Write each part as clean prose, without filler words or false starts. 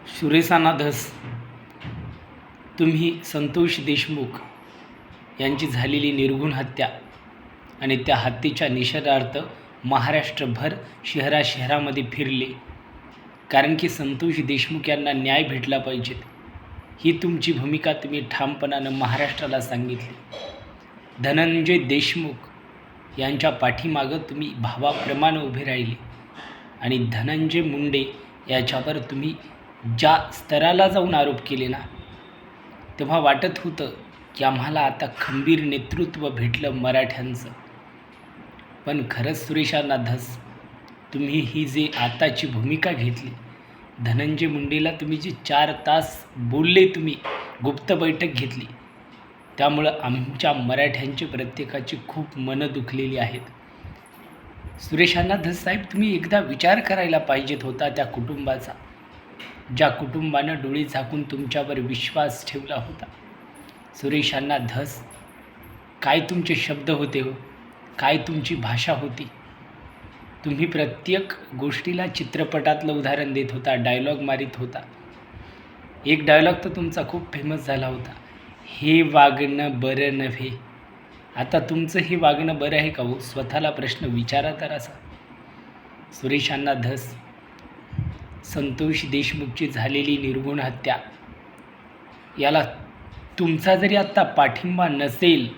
सुरेसाना धस. तुम्ही संतोष देशमुख यांची झालेली निर्घृण हत्या आणि त्या हत्येच्या निषेधार्थ महाराष्ट्रभर शहराशहरामध्ये फिरले, कारण की संतोष देशमुख यांना न्याय भेटला पाहिजेत. ही तुमची भूमिका तुम्ही ठामपणानं महाराष्ट्राला सांगितली. धनंजय देशमुख यांच्या पाठीमागं तुम्ही भावाप्रमाणे उभे राहिले आणि धनंजय मुंडे याच्यावर तुम्ही ज्या स्तराला जाऊन आरोप केले ना, तेव्हा वाटत होतं की आम्हाला आता खंबीर नेतृत्व भेटलं मराठ्यांचं. पण खरंच सुरेशांना धस, तुम्ही ही जी आताची भूमिका घेतली, धनंजय मुंडेला तुम्ही जे 4 तास बोलले, तुम्ही गुप्त बैठक घेतली, त्यामुळं आमच्या मराठ्यांचे प्रत्येकाची खूप मनं दुखलेली आहेत. सुरेशांना धस साहेब, तुम्ही एकदा विचार करायला पाहिजेत होता त्या कुटुंबाचा, ज्या कुटुंबानं डोळे झाकून तुमच्यावर विश्वास ठेवला होता. सुरेशांना धस, काय तुमचे शब्द होते हो, काय तुमची भाषा होती. तुम्ही प्रत्येक गोष्टीला चित्रपटातलं उदाहरण देत होता, डायलॉग मारित होता. एक डायलॉग तर तुमचा खूप फेमस झाला होता, हे वागणं बरं नव्हे. आता तुमचं हे वागणं बरं आहे का हो? स्वतःला प्रश्न विचारा तर असा. सुरेशांना धस, संतोष देशमुखची झालेली निर्घृण हत्या, याला तुमचा जरी आत्ता पाठिंबा नसेल,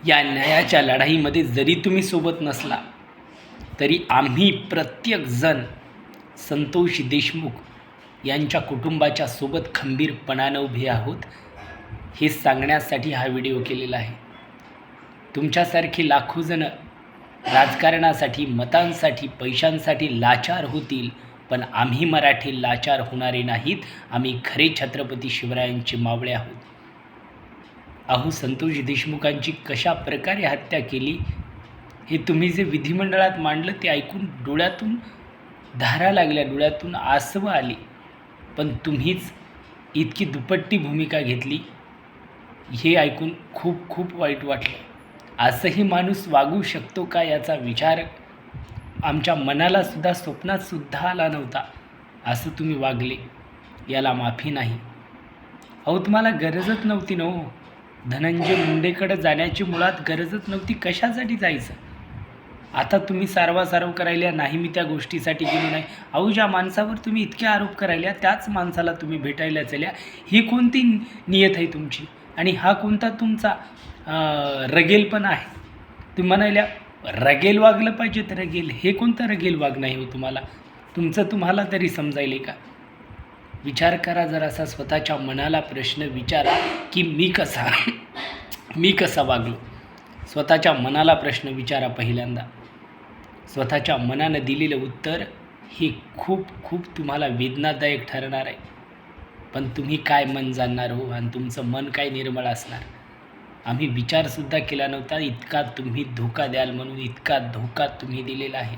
या न्यायाच्या लढाईमध्ये जरी तुम्ही सोबत नसला, तरी आम्ही प्रत्येकजण संतोष देशमुख यांच्या कुटुंबाच्या सोबत खंबीरपणानं उभे आहोत, हे सांगण्यासाठी हा व्हिडिओ केलेला आहे. तुमच्यासारखे लाखो जण राजकारणासाठी, मतांसाठी, पैशांसाठी लाचार होतील, पण आम्ही मराठी लाचार होणारे नाहीत. आम्ही खरे छत्रपती शिवरायांचे मावळे आहोत. अहो, संतोष देशमुखांची कशा प्रकारे हत्या केली हे तुम्ही जे विधिमंडळात मांडलं, ते ऐकून डोळ्यातून धारा लागल्या, डोळ्यातून आसवं आली. पण तुम्हीच इतकी दुपट्टी भूमिका घेतली, हे ऐकून खूप खूप वाईट वाटलं. असंही माणूस वागू शकतो का, याचा विचार आमच्या मनालासुद्धा, स्वप्नातसुद्धा आला नव्हता. असं तुम्ही वागले, याला माफी नाही. अहो, तुम्हाला गरजच नव्हती ना हो, धनंजय मुंडेकडे जाण्याची मुळात गरजच नव्हती. कशासाठी जायचं? आता तुम्ही सारवासारव करायला, नाही मी त्या गोष्टीसाठी गेली नाही. अहो, ज्या माणसावर तुम्ही इतके आरोप करायला, त्याच माणसाला तुम्ही भेटायला चल्या, ही कोणती नियत आहे तुमची? आणि हा कोणता तुमचा रगेलपणा आहे? तुम्ही म्हणायला रगेल वागलं पाहिजे, तर रगेल, हे कोणतं रगेल वागणं आहे हो तुम्हाला? तुम्हाला तरी समजायले का? विचार करा जरासा, स्वतःच्या मनाला प्रश्न विचारा की मी कसा वागलो. स्वतःच्या मनाला प्रश्न विचारा पहिल्यांदा. स्वतःच्या मनानं दिलेलं उत्तर हे खूप खूप तुम्हाला वेदनादायक ठरणार आहे. पण तुम्ही काय मन जाणणार हो, आणि तुमचं मन काय निर्मळ असणार. आम्ही विचारसुद्धा केला नव्हता, इतका तुम्ही धोका द्याल म्हणून. इतका धोका तुम्ही दिलेला आहे.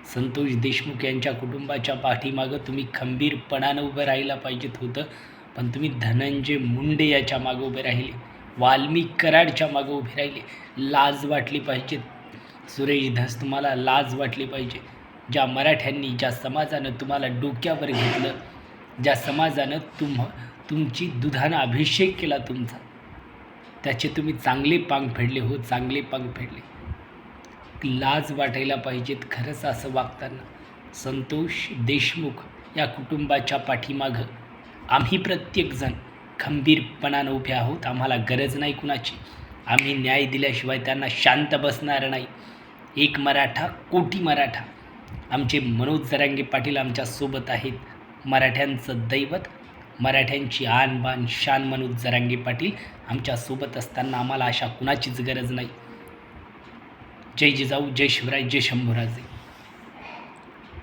संतोष देशमुख यांच्या कुटुंबाच्या पाठीमागं तुम्ही खंबीरपणानं उभं राहायला पाहिजेत होतं, पण तुम्ही धनंजय मुंडे याच्या मागं उभे राहिले, वाल्मिक कराडच्या मागं उभे राहिले. लाज वाटली पाहिजे सुरेश धस, तुम्हाला लाज वाटली पाहिजे. ज्या मराठ्यांनी, ज्या समाजानं तुम्हाला डोक्यावर घेतलं, ज्या समाजानं तुमची दुधानं अभिषेक केला तुमचा, त्याचे तुम्ही चांगले पांग फेडले हो, चांगले पांग फेडले. लाज वाटायला पाहिजेत खरंच असं वागताना. संतोष देशमुख या कुटुंबाच्या पाठीमागं आम्ही प्रत्येकजण खंबीरपणानं उभे आहोत. आम्हाला गरज नाही कुणाची. आम्ही न्याय दिल्याशिवाय त्यांना शांत बसणार नाही. एक मराठा, कोटी मराठा. आमचे मनोज जरांगे पाटील आमच्यासोबत आहेत. मराठ्यांचं दैवत, मराठ्यांची आन बान शान मनोज जरांगे पाटील आमच्यासोबत असताना आम्हाला अशा कुणाचीच गरज नाही. जय जिजाऊ, जय शिवराय, जय शंभूराजे.